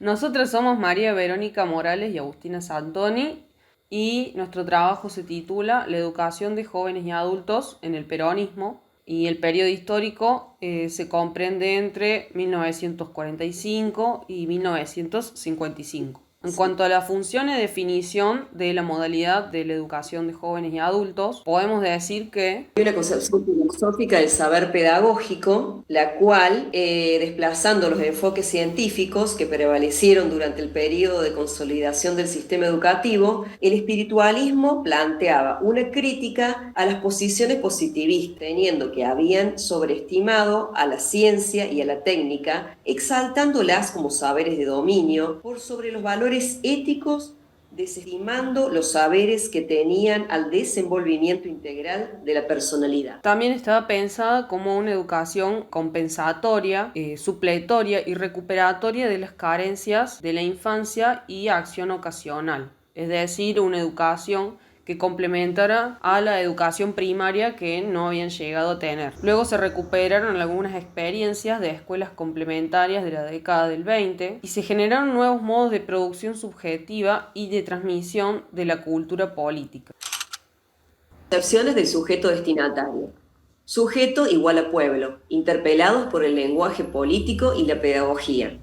Nosotras somos María Verónica Morales y Agustina Santoni y nuestro trabajo se titula La educación de jóvenes y adultos en el peronismo y el periodo histórico se comprende entre 1945 y 1955. En cuanto a la función y definición de la modalidad de la educación de jóvenes y adultos, podemos decir que Hay una concepción filosófica del saber pedagógico, la cual, desplazando los enfoques científicos que prevalecieron durante el periodo de consolidación del sistema educativo, el espiritualismo planteaba una crítica a las posiciones positivistas, teniendo que habían sobreestimado a la ciencia y a la técnica, exaltándolas como saberes de dominio por sobre los valores éticos, desestimando los saberes que tenían al desenvolvimiento integral de la personalidad. también estaba pensada como una educación compensatoria, supletoria y recuperatoria de las carencias de la infancia y acción ocasional, es decir, una educación que complementara a la educación primaria que no habían llegado a tener. Luego se recuperaron algunas experiencias de escuelas complementarias de la década del 20 y se generaron nuevos modos de producción subjetiva y de transmisión de la cultura política. Concepciones del sujeto destinatario. Sujeto igual a pueblo, interpelados por el lenguaje político y la pedagogía.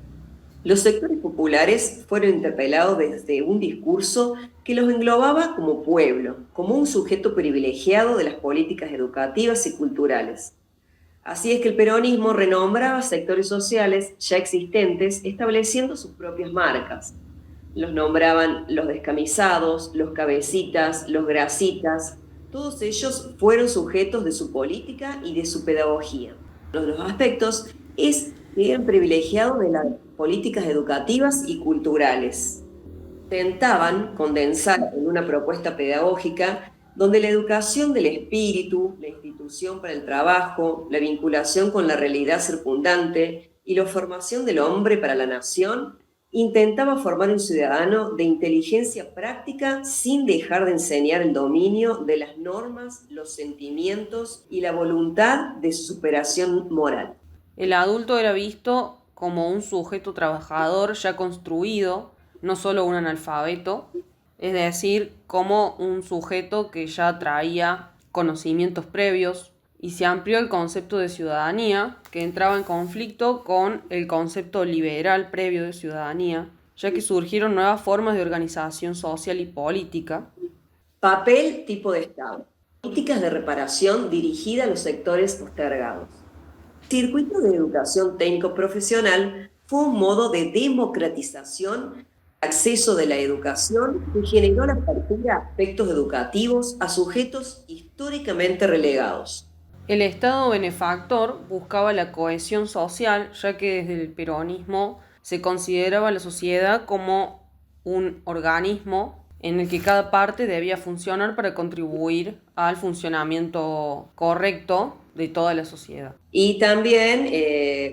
Los sectores populares fueron interpelados desde un discurso que los englobaba como pueblo, como un sujeto privilegiado de las políticas educativas y culturales. Así es que el peronismo renombraba sectores sociales ya existentes, estableciendo sus propias marcas. Los nombraban los descamisados, los cabecitas, los grasitas. Todos ellos fueron sujetos de su política y de su pedagogía. Uno de los aspectos es que eran privilegiados de las políticas educativas y culturales. Intentaban condensar en una propuesta pedagógica donde la educación del espíritu, la institución para el trabajo, la vinculación con la realidad circundante y la formación del hombre para la nación, intentaba formar un ciudadano de inteligencia práctica sin dejar de enseñar el dominio de las normas, los sentimientos y la voluntad de su superación moral. El adulto era visto como un sujeto trabajador ya construido, no solo un analfabeto, es decir, como un sujeto que ya traía conocimientos previos, y se amplió el concepto de ciudadanía, que entraba en conflicto con el concepto liberal previo de ciudadanía, ya que surgieron nuevas formas de organización social y política. Papel tipo de Estado. Políticas de reparación dirigida a los sectores postergados. El circuito de educación técnico-profesional fue un modo de democratización, acceso de la educación que generó la apertura de aspectos educativos a sujetos históricamente relegados. El Estado benefactor buscaba la cohesión social, ya que desde el peronismo se consideraba la sociedad como un organismo en el que cada parte debía funcionar para contribuir al funcionamiento correcto de toda la sociedad. Y también,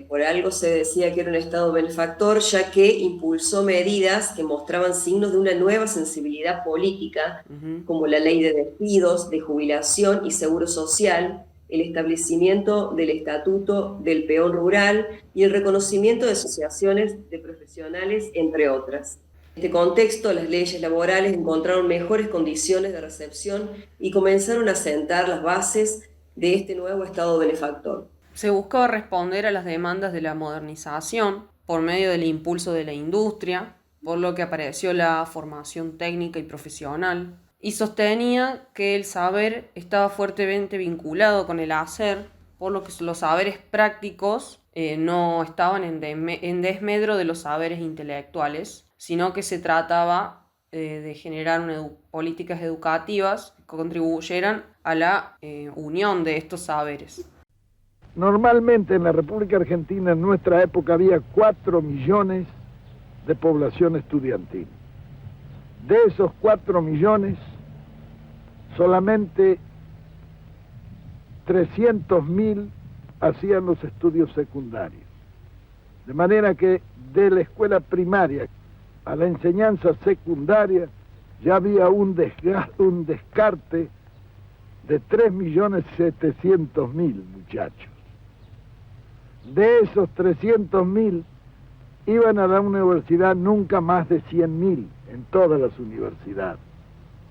por algo se decía que era un Estado benefactor, ya que impulsó medidas que mostraban signos de una nueva sensibilidad política, como la ley de despidos, de jubilación y seguro social, el establecimiento del estatuto del peón rural y el reconocimiento de asociaciones de profesionales, entre otras. En este contexto, las leyes laborales encontraron mejores condiciones de recepción y comenzaron a sentar las bases de este nuevo Estado benefactor. Se buscaba responder a las demandas de la modernización por medio del impulso de la industria, por lo que apareció la formación técnica y profesional, y sostenía que el saber estaba fuertemente vinculado con el hacer, por lo que los saberes prácticos no estaban en desmedro de los saberes intelectuales, sino que se trataba de generar políticas educativas que contribuyeran a la unión de estos saberes. Normalmente en la República Argentina en nuestra época había 4 millones de población estudiantil. De esos 4 millones, solamente 300.000 hacían los estudios secundarios. De manera que de la escuela primaria a la enseñanza secundaria ya había un descarte de 3.700.000 muchachos. De esos 300.000, iban a la universidad nunca más de 100.000 en todas las universidades.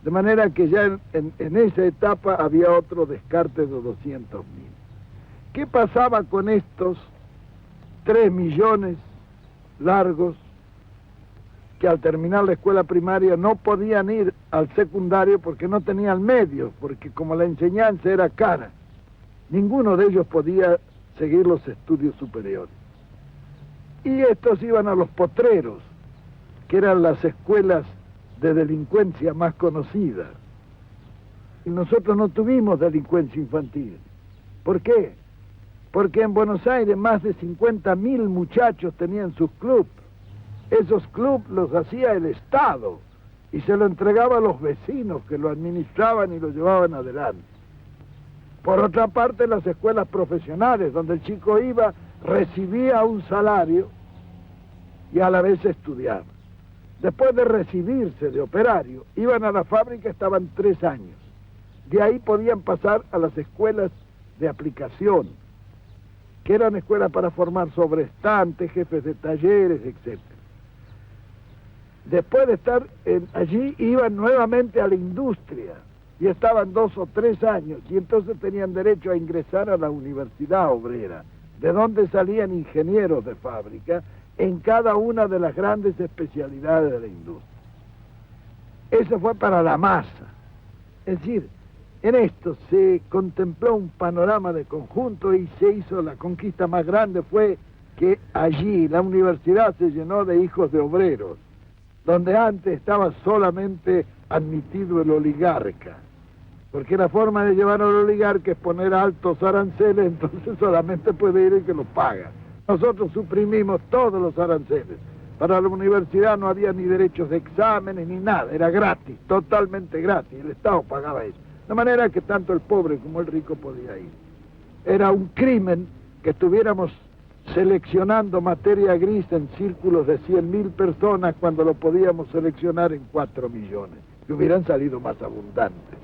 De manera que ya en esa etapa había otro descarte de 200.000. ¿Qué pasaba con estos 3 millones largos que al terminar la escuela primaria no podían ir al secundario porque no tenían medios, porque como la enseñanza era cara, ninguno de ellos podía seguir los estudios superiores? Y estos iban a los potreros, que eran las escuelas de delincuencia más conocidas. Y nosotros no tuvimos delincuencia infantil. ¿Por qué? Porque en Buenos Aires más de 50.000 muchachos tenían sus clubes. Esos clubes los hacía el Estado y se lo entregaba a los vecinos que lo administraban y lo llevaban adelante. Por otra parte, las escuelas profesionales, donde el chico iba, recibía un salario y a la vez estudiaba. Después de recibirse de operario, iban a la fábrica, estaban 3 años. De ahí podían pasar a las escuelas de aplicación, que eran escuelas para formar sobrestantes, jefes de talleres, etc. Después de estar allí, iban nuevamente a la industria y estaban 2 o 3 años y entonces tenían derecho a ingresar a la universidad obrera, de donde salían ingenieros de fábrica en cada una de las grandes especialidades de la industria. Eso fue para la masa. Es decir, en esto se contempló un panorama de conjunto y se hizo la conquista más grande, fue que allí la universidad se llenó de hijos de obreros, donde antes estaba solamente admitido el oligarca, porque la forma de llevar al oligarca es poner altos aranceles, entonces solamente puede ir el que los paga. Nosotros suprimimos todos los aranceles. Para la universidad no había ni derechos de exámenes ni nada, era gratis, totalmente gratis, el Estado pagaba eso. De manera que tanto el pobre como el rico podía ir. Era un crimen que estuviéramos seleccionando materia gris en círculos de 100.000 personas cuando lo podíamos seleccionar en 4 millones, que hubieran salido más abundantes.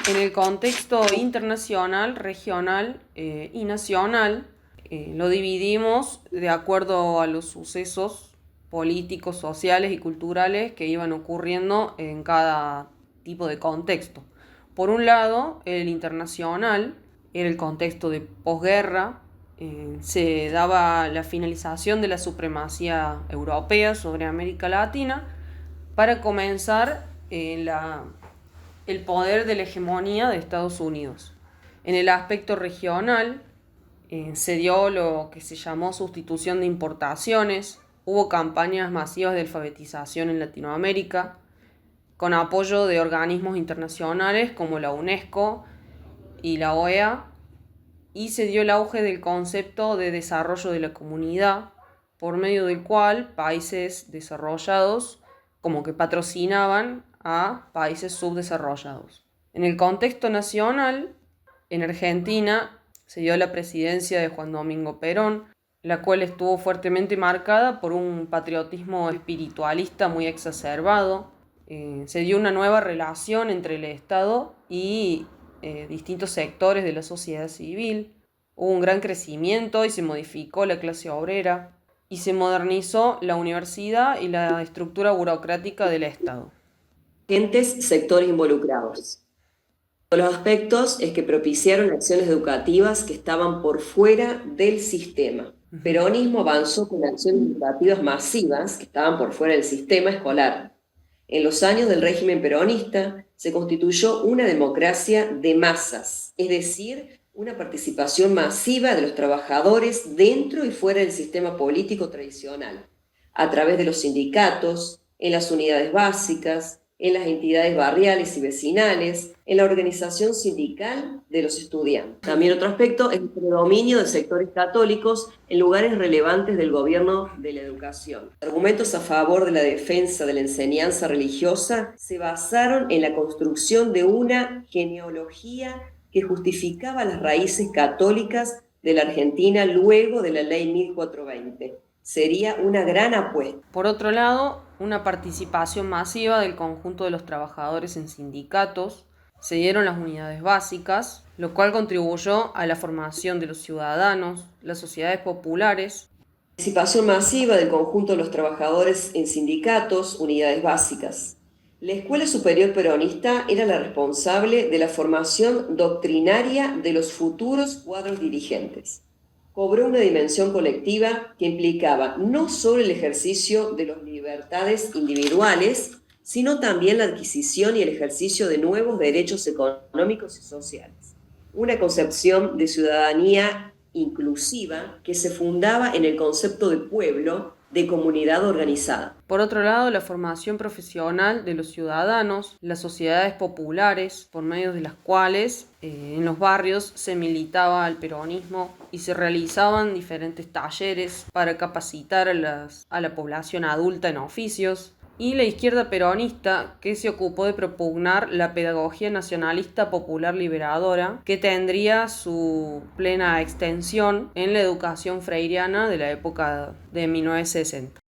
En el contexto internacional, regional y nacional, lo dividimos de acuerdo a los sucesos políticos, sociales y culturales que iban ocurriendo en cada tipo de contexto. Por un lado, el internacional era el contexto de posguerra, se daba la finalización de la supremacía europea sobre América Latina para comenzar el poder de la hegemonía de Estados Unidos. En el aspecto regional, se dio lo que se llamó sustitución de importaciones, hubo campañas masivas de alfabetización en Latinoamérica, con apoyo de organismos internacionales como la UNESCO y la OEA, y se dio el auge del concepto de desarrollo de la comunidad, por medio del cual países desarrollados como que patrocinaban a países subdesarrollados. En el contexto nacional, en Argentina, se dio la presidencia de Juan Domingo Perón, la cual estuvo fuertemente marcada por un patriotismo espiritualista muy exacerbado. Se dio una nueva relación entre el Estado y distintos sectores de la sociedad civil. Hubo un gran crecimiento y se modificó la clase obrera y se modernizó la universidad y la estructura burocrática del Estado. Sectores involucrados. Los aspectos es que propiciaron acciones educativas que estaban por fuera del sistema. Peronismo avanzó con acciones educativas masivas que estaban por fuera del sistema escolar. En los años del régimen peronista se constituyó una democracia de masas, es decir, una participación masiva de los trabajadores dentro y fuera del sistema político tradicional, a través de los sindicatos, en las unidades básicas, en las entidades barriales y vecinales, en la organización sindical de los estudiantes. También otro aspecto es el predominio de sectores católicos en lugares relevantes del gobierno de la educación. Los argumentos a favor de la defensa de la enseñanza religiosa se basaron en la construcción de una genealogía que justificaba las raíces católicas de la Argentina luego de la Ley 1420. Sería una gran apuesta. Por otro lado, una participación masiva del conjunto de los trabajadores en sindicatos, se dieron las unidades básicas, lo cual contribuyó a la formación de los ciudadanos, las sociedades populares Participación masiva del conjunto de los trabajadores en sindicatos, unidades básicas. La Escuela Superior Peronista era la responsable de la formación doctrinaria de los futuros cuadros dirigentes. Cobró una dimensión colectiva que implicaba no solo el ejercicio de las libertades individuales, sino también la adquisición y el ejercicio de nuevos derechos económicos y sociales. Una concepción de ciudadanía inclusiva que se fundaba en el concepto de pueblo, de comunidad organizada. Por otro lado, la formación profesional de los ciudadanos, las sociedades populares, por medio de las cuales en los barrios se militaba al peronismo y se realizaban diferentes talleres para capacitar a la población adulta en oficios, y la izquierda peronista, que se ocupó de propugnar la pedagogía nacionalista popular liberadora, que tendría su plena extensión en la educación freiriana de la época de 1960.